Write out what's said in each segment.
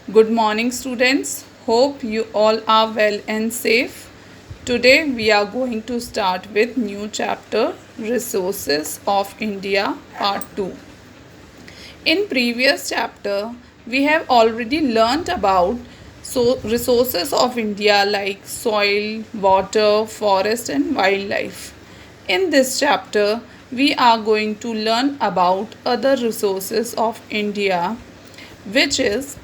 Good morning, students. Hope you all are well and safe. Today we are going to start with new chapter Resources of India Part 2. In previous chapter we have already learnt about resources of India like soil, water, forest and wildlife. In this chapter we are going to learn about other resources of India, which is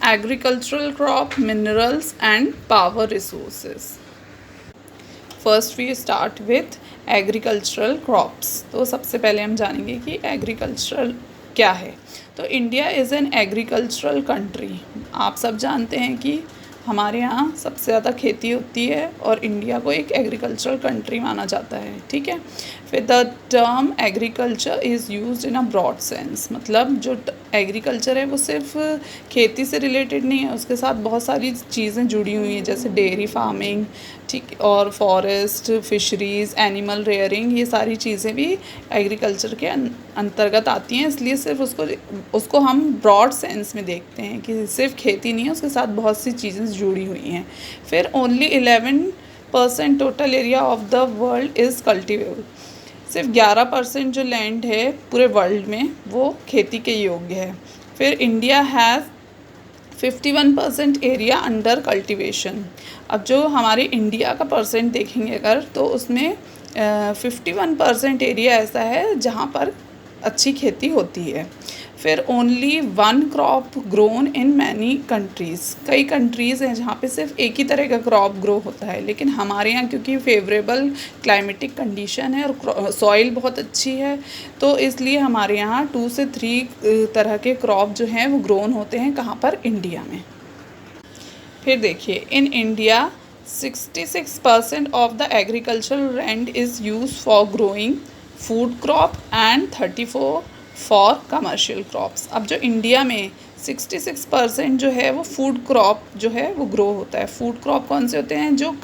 agricultural crop, minerals and power resources. First we start with agricultural crops. तो सबसे पहले हम जानेंगे कि agricultural क्या है। तो India is an agricultural country. आप सब जानते हैं कि हमारे यहाँ सबसे ज़्यादा खेती होती है और इंडिया को एक एग्रीकल्चरल कंट्री माना जाता है। ठीक है। फिर the term agriculture is used in a broad sense, मतलब जो एग्रीकल्चर है वो सिर्फ खेती से रिलेटेड नहीं है, उसके साथ बहुत सारी चीज़ें जुड़ी हुई हैं, जैसे डेयरी फार्मिंग, ठीक, और फॉरेस्ट, फिशरीज़, एनिमल रेयरिंग, ये सारी चीज़ें भी एग्रीकल्चर के अंतर्गत आती हैं। इसलिए सिर्फ उसको हम ब्रॉड सेंस में देखते हैं कि सिर्फ खेती नहीं है, उसके साथ बहुत सी चीज़ें जुड़ी हुई हैं। फिर only 11% total area of the world is cultivable. सिर्फ 11% जो लैंड है पूरे वर्ल्ड में वो खेती के योग्य है। फिर India has 51% area under cultivation. अब जो हमारे इंडिया का परसेंट देखेंगे अगर, तो उसमें 51% एरिया ऐसा है जहाँ पर अच्छी खेती होती है। फिर only one crop grown in many countries. कई कंट्रीज़ हैं जहाँ पे सिर्फ एक ही तरह का क्रॉप ग्रो होता है, लेकिन हमारे यहाँ क्योंकि फेवरेबल क्लाइमेटिक कंडीशन है और सॉइल बहुत अच्छी है, तो इसलिए हमारे यहाँ 2 से 3 तरह के क्रॉप जो हैं वो ग्रोन होते हैं। कहाँ पर? इंडिया में। फिर देखिए, in India 66% of the agricultural land is use for growing food crop and 34 for commercial crops. अब जो इंडिया में 66% जो है वो फूड क्रॉप जो है वो ग्रो होता है। फूड क्रॉप कौन से होते हैं? जो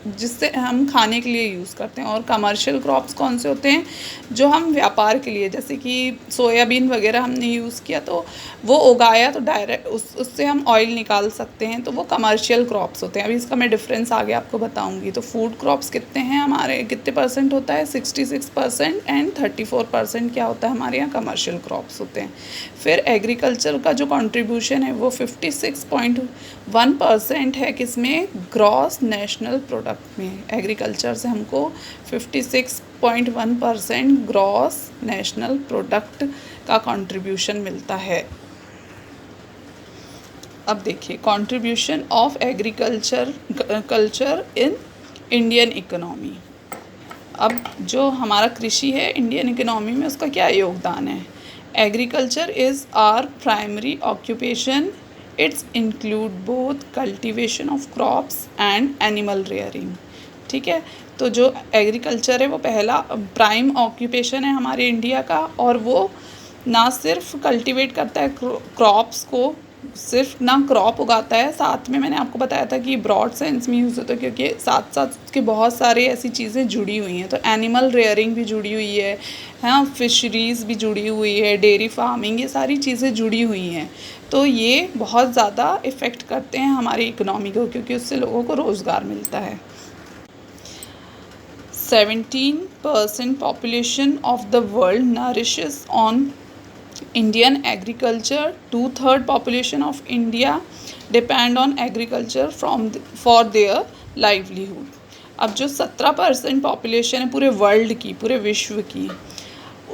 जिससे हम खाने के लिए यूज़ करते हैं। और कमर्शियल क्रॉप्स कौन से होते हैं? जो हम व्यापार के लिए, जैसे कि सोयाबीन वगैरह हमने यूज़ किया तो वो उगाया तो डायरेक्ट उससे हम ऑयल निकाल सकते हैं, तो वो कमर्शियल क्रॉप्स होते हैं। अभी इसका मैं डिफरेंस आगे आपको बताऊंगी। तो फूड क्रॉप्स कितने हैं हमारे, कितने परसेंट होता है? 66% एंड 34% क्या होता है हमारे यहाँ? कमर्शियल क्रॉप्स होते हैं। फिर एग्रीकल्चर का जो कंट्रीब्यूशन है वो 56.1% है। किसमें? ग्रॉस नेशनल प्रोडक्ट में। एग्रीकल्चर से हमको 56.1% ग्रॉस नेशनल प्रोडक्ट का कंट्रीब्यूशन मिलता है। अब देखिए, contribution of agriculture in Indian economy. अब जो हमारा कृषि है इंडियन इकोनॉमी में, उसका क्या योगदान है? Agriculture is our primary occupation. It's include both cultivation of crops and animal rearing. ठीक है। तो जो एग्रीकल्चर है वो पहला प्राइम ऑक्यूपेशन है हमारे इंडिया का, और वो ना सिर्फ कल्टीवेट करता है क्रॉप्स को, सिर्फ ना क्रॉप उगाता है, साथ में मैंने आपको बताया था कि ब्रॉड सेंस में यूज़ होता है क्योंकि साथ साथ उसके बहुत सारे ऐसी चीज़ें जुड़ी हुई हैं। तो एनिमल रेयरिंग भी जुड़ी हुई है, हाँ, फिशरीज़ भी जुड़ी हुई है, डेयरी फार्मिंग, ये सारी चीज़ें जुड़ी हुई हैं। तो ये बहुत ज़्यादा इफ़ेक्ट करते हैं हमारी इकोनॉमी को, क्योंकि उससे लोगों को रोज़गार मिलता है। 17% population of the world nourishes on Indian agriculture. 2/3 population of India depend on agriculture for their livelihood. अब जो 17% पॉपुलेशन है पूरे वर्ल्ड की, पूरे विश्व की,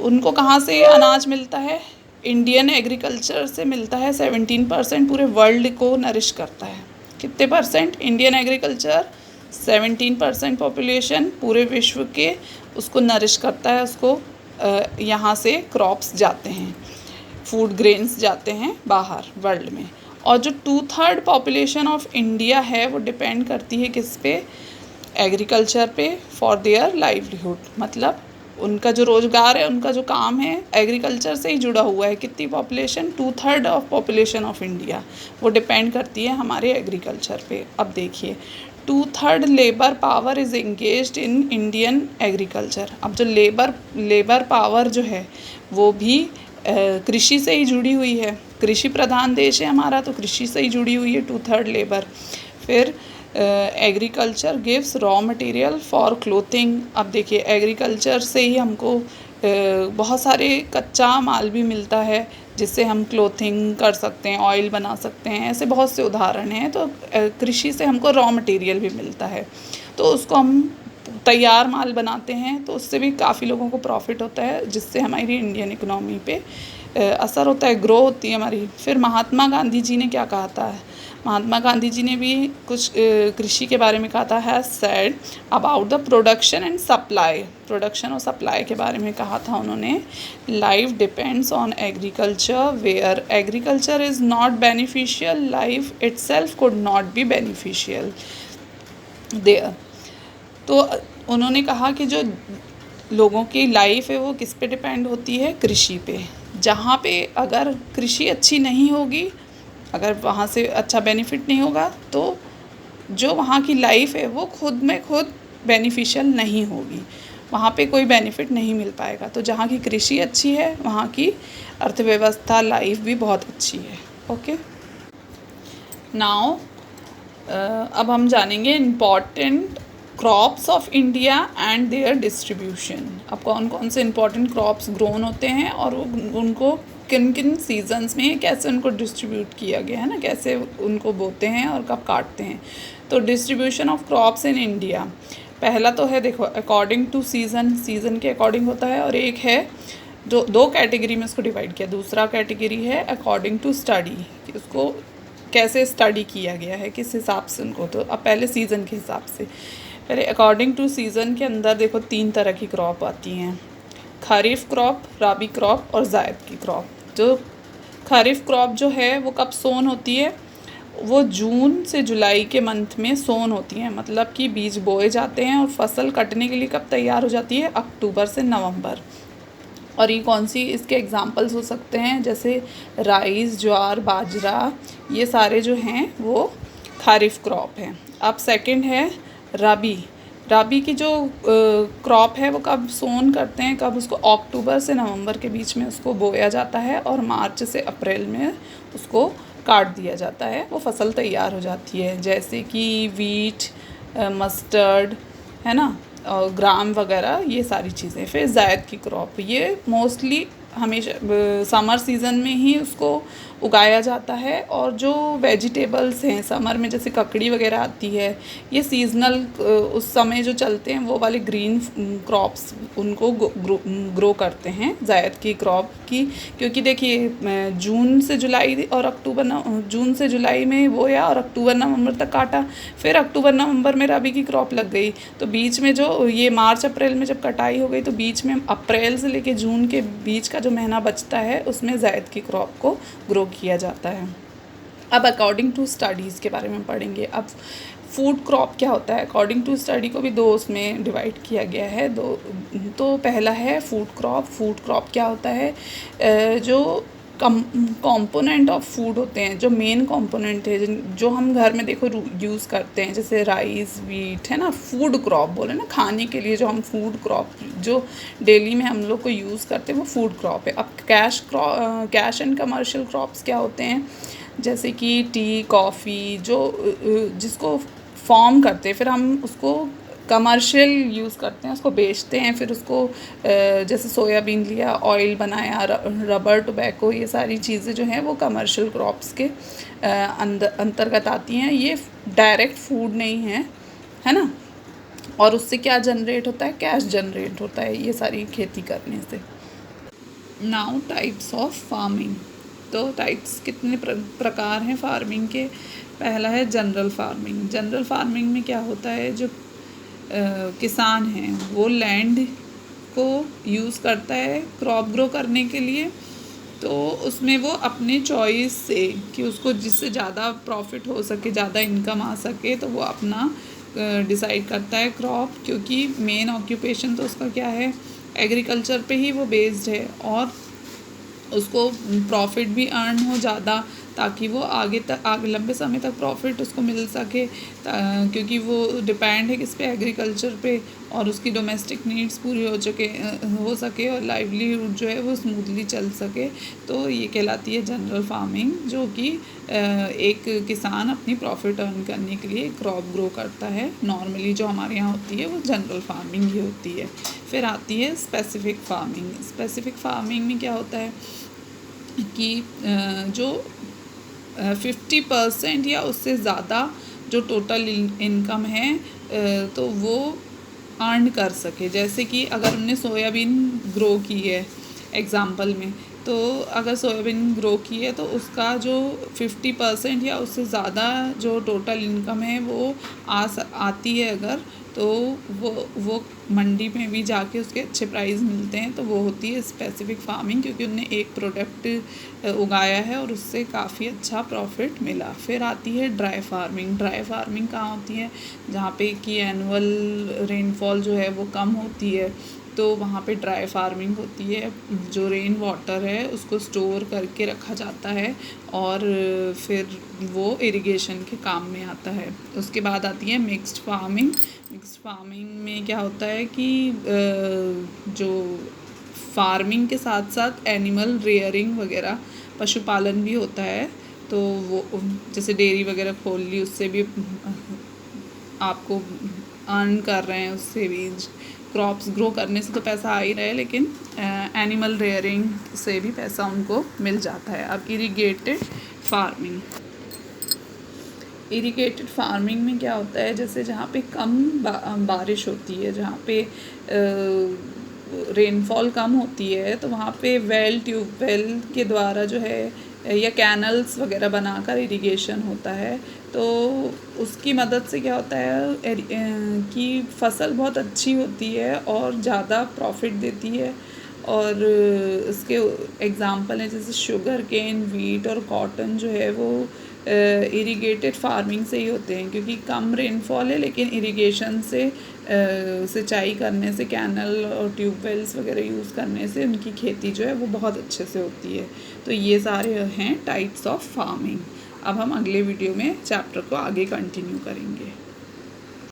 उनको कहाँ से अनाज मिलता है? इंडियन एग्रीकल्चर से मिलता है। 17% पूरे वर्ल्ड को नरिश करता है। कितने परसेंट? इंडियन एग्रीकल्चर 17% पॉपुलेशन पूरे विश्व के उसको नरिश करता है। उसको यहाँ से क्रॉप्स जाते हैं, फूड ग्रेन्स जाते हैं बाहर वर्ल्ड में। और जो 2/3 पॉपुलेशन ऑफ इंडिया है वो डिपेंड करती है किस पे? एग्रीकल्चर पे, फॉर देयर लाइवलीहुड। मतलब उनका जो रोज़गार है, उनका जो काम है एग्रीकल्चर से ही जुड़ा हुआ है। कितनी population? 2/3 of population of India वो डिपेंड करती है हमारे एग्रीकल्चर पे। अब देखिए, 2/3 labour power is engaged in Indian agriculture. अब जो लेबर पावर जो है वो भी कृषि से ही जुड़ी हुई है। कृषि प्रधान देश है हमारा, तो कृषि से ही जुड़ी हुई है 2/3 लेबर। फिर agriculture gives raw material for clothing. अब देखिए एग्रीकल्चर से ही हमको बहुत सारे कच्चा माल भी मिलता है जिससे हम क्लोथिंग कर सकते हैं, ऑयल बना सकते हैं, ऐसे बहुत से उदाहरण हैं। तो कृषि से हमको रॉ मटेरियल भी मिलता है, तो उसको हम तैयार माल बनाते हैं, तो उससे भी काफ़ी लोगों को प्रॉफिट होता है, जिससे हमारी इंडियन इकोनॉमी पे असर होता है, ग्रो होती है हमारी। फिर महात्मा गांधी जी ने क्या कहा था, महात्मा गांधी जी ने भी कुछ कृषि के बारे में कहा था। Has said about the production and supply, production और सप्लाई के बारे में कहा था उन्होंने। Life depends on agriculture, where agriculture is not beneficial, life itself could not be beneficial there. तो उन्होंने कहा कि जो लोगों की लाइफ है वो किस पे डिपेंड होती है, कृषि पे। जहाँ पे अगर कृषि अच्छी नहीं होगी, अगर वहाँ से अच्छा बेनिफिट नहीं होगा, तो जो वहाँ की लाइफ है वो खुद में खुद बेनिफिशियल नहीं होगी, वहाँ पे कोई बेनिफिट नहीं मिल पाएगा। तो जहाँ की कृषि अच्छी है वहाँ की अर्थव्यवस्था, लाइफ भी बहुत अच्छी है। ओके, नाउ अब हम जानेंगे important crops of India and there distribution. अब कौन कौन से इम्पॉर्टेंट क्रॉप्स ग्रोन होते हैं और उनको किन किन सीजन्स में कैसे उनको डिस्ट्रीब्यूट किया गया है ना, कैसे उनको बोते हैं और कब काटते हैं। तो distribution of crops in India, पहला तो है देखो अकॉर्डिंग टू सीज़न, सीज़न के अकॉर्डिंग होता है, और एक है जो दो कैटेगरी में उसको डिवाइड किया। दूसरा कैटेगरी है अकॉर्डिंग टू स्टडी, कि उसको कैसे स्टडी किया गया है, किस हिसाब से उनको। तो अब पहले सीज़न के हिसाब से, पहले अकॉर्डिंग टू सीज़न के अंदर देखो 3 तरह की क्रॉप आती हैं, खरीफ क्रॉप, राबी क्रॉप और जायद की क्रॉप। जो खरीफ क्रॉप जो है वो कब सोन होती है, वो जून से जुलाई के मंथ में सोन होती हैं, मतलब कि बीज बोए जाते हैं और फसल कटने के लिए कब तैयार हो जाती है, अक्टूबर से नवंबर। और ये कौन सी इसके एग्जांपल्स हो सकते हैं, जैसे राइस, ज्वार, बाजरा, ये सारे जो हैं वो खरीफ क्रॉप हैं। अब सेकंड है रबी। रबी की जो क्रॉप है वो कब सोन करते हैं, कब, उसको अक्टूबर से नवंबर के बीच में उसको बोया जाता है और मार्च से अप्रैल में उसको काट दिया जाता है, वो फसल तैयार हो जाती है। जैसे कि वीट, मस्टर्ड, है ना, और ग्राम वगैरह, ये सारी चीज़ें। फिर जायद की क्रॉप, ये मोस्टली हमेशा समर सीज़न में ही उसको उगाया जाता है, और जो वेजिटेबल्स हैं समर में जैसे ककड़ी वगैरह आती है, ये सीजनल उस समय जो चलते हैं वो वाले ग्रीन क्रॉप्स उनको ग्रो करते हैं जायद की क्रॉप की। क्योंकि देखिए जून से जुलाई और जून से जुलाई में बोया और अक्टूबर नवंबर तक काटा, फिर अक्टूबर नवंबर में रबी की क्रॉप लग गई, तो बीच में जो ये मार्च अप्रैल में जब कटाई हो गई, तो बीच में अप्रैल से लेके जून के बीच का जो महीना बचता है उसमें जायद की क्रॉप को ग्रो किया जाता है। अब अकॉर्डिंग टू स्टडीज़ के बारे में पढ़ेंगे। अब फूड क्रॉप क्या होता है, अकॉर्डिंग टू स्टडी को भी दो उसमें डिवाइड किया गया है। तो पहला है फूड क्रॉप। फूड क्रॉप क्या होता है, जो कंपोनेंट ऑफ फूड होते हैं, जो मेन कंपोनेंट है जो हम घर में देखो यूज़ करते हैं, जैसे राइस, वीट, है ना, फूड क्रॉप बोले ना, खाने के लिए जो हम फूड क्रॉप जो डेली में हम लोग को यूज़ करते हैं वो फूड क्रॉप है। अब कैश एंड कमर्शियल क्रॉप्स क्या होते हैं, जैसे कि टी, कॉफ़ी, जो जिसको फॉर्म करते हैं, फिर हम उसको कमर्शियल यूज़ करते हैं, उसको बेचते हैं, फिर उसको जैसे सोयाबीन लिया, ऑयल बनाया, रबर, टोबैको, ये सारी चीज़ें जो हैं वो कमर्शियल क्रॉप्स के अंतर्गत आती हैं। ये डायरेक्ट फूड नहीं है ना, और उससे क्या जनरेट होता है, कैश जनरेट होता है ये सारी खेती करने से। Now types of farming. तो टाइप्स कितने प्रकार हैं फार्मिंग के। पहला है जनरल फार्मिंग। जनरल फार्मिंग में क्या होता है, जो किसान हैं वो लैंड को यूज़ करता है क्रॉप ग्रो करने के लिए, तो उसमें वो अपने चॉइस से कि उसको जिससे ज़्यादा प्रॉफिट हो सके, ज़्यादा इनकम आ सके, तो वो अपना डिसाइड करता है क्रॉप। क्योंकि मेन ऑक्यूपेशन तो उसका क्या है, एग्रीकल्चर पे ही वो बेस्ड है, और उसको प्रॉफिट भी अर्न हो ज़्यादा, ताकि वो आगे लंबे समय तक प्रॉफिट उसको मिल सके, क्योंकि वो डिपेंड है किस पे, एग्रीकल्चर पे, और उसकी डोमेस्टिक नीड्स पूरी हो सके और लाइवलीहुड जो है वो स्मूथली चल सके। तो ये कहलाती है जनरल फार्मिंग, जो कि एक किसान अपनी प्रॉफिट अर्न करने के लिए क्रॉप ग्रो करता है। नॉर्मली जो हमारे यहाँ होती है वो जनरल फार्मिंग ही होती है। फिर आती है स्पेसिफिक फार्मिंग। स्पेसिफिक फार्मिंग में क्या होता है कि जो 50% या उससे ज़्यादा जो टोटल इनकम है तो वो अर्न कर सके। जैसे कि अगर हमने सोयाबीन ग्रो की है एग्ज़ाम्पल में, तो अगर सोयाबीन ग्रो की है तो उसका जो 50% या उससे ज़्यादा जो टोटल इनकम है वो आती है अगर, तो वो मंडी में भी जाके उसके अच्छे प्राइस मिलते हैं, तो वो होती है स्पेसिफिक फार्मिंग, क्योंकि उनने एक प्रोडक्ट उगाया है और उससे काफ़ी अच्छा प्रॉफिट मिला। फिर आती है ड्राई फार्मिंग। ड्राई फार्मिंग कहाँ होती है, जहाँ पे कि एनुअल रेनफॉल जो है वो कम होती है, तो वहाँ पे ड्राई फार्मिंग होती है। जो रेन वाटर है उसको स्टोर करके रखा जाता है और फिर वो इरिगेशन के काम में आता है। उसके बाद आती है मिक्स्ड फार्मिंग। मिक्स्ड फार्मिंग में क्या होता है कि जो फार्मिंग के साथ साथ एनिमल रेयरिंग वगैरह, पशुपालन भी होता है। तो वो जैसे डेयरी वगैरह खोल ली, उससे भी आपको अर्न कर रहे हैं, उससे भी क्रॉप्स ग्रो करने से तो पैसा आ ही रहा है, लेकिन एनिमल रेयरिंग से भी पैसा उनको मिल जाता है। अब इरिगेटेड फार्मिंग। इरिगेटेड फार्मिंग में क्या होता है, जैसे जहाँ पे कम बारिश होती है, जहाँ पे रेनफॉल कम होती है, तो वहाँ पे ट्यूबवेल के द्वारा जो है या कैनल्स वगैरह बनाकर इरिगेशन होता है। तो उसकी मदद से क्या होता है कि फसल बहुत अच्छी होती है और ज़्यादा प्रॉफिट देती है। और इसके एग्ज़ाम्पल हैं जैसे शुगर केन, वीट और कॉटन जो है वो इरिगेटेड फार्मिंग से ही होते हैं, क्योंकि कम रेनफॉल है, लेकिन इरिगेशन से सिंचाई करने से, कैनल और ट्यूबवेल्स वगैरह यूज़ करने से उनकी खेती जो है वो बहुत अच्छे से होती है। तो ये सारे हैं टाइप्स ऑफ फार्मिंग। अब हम अगले वीडियो में चैप्टर को आगे कंटिन्यू करेंगे।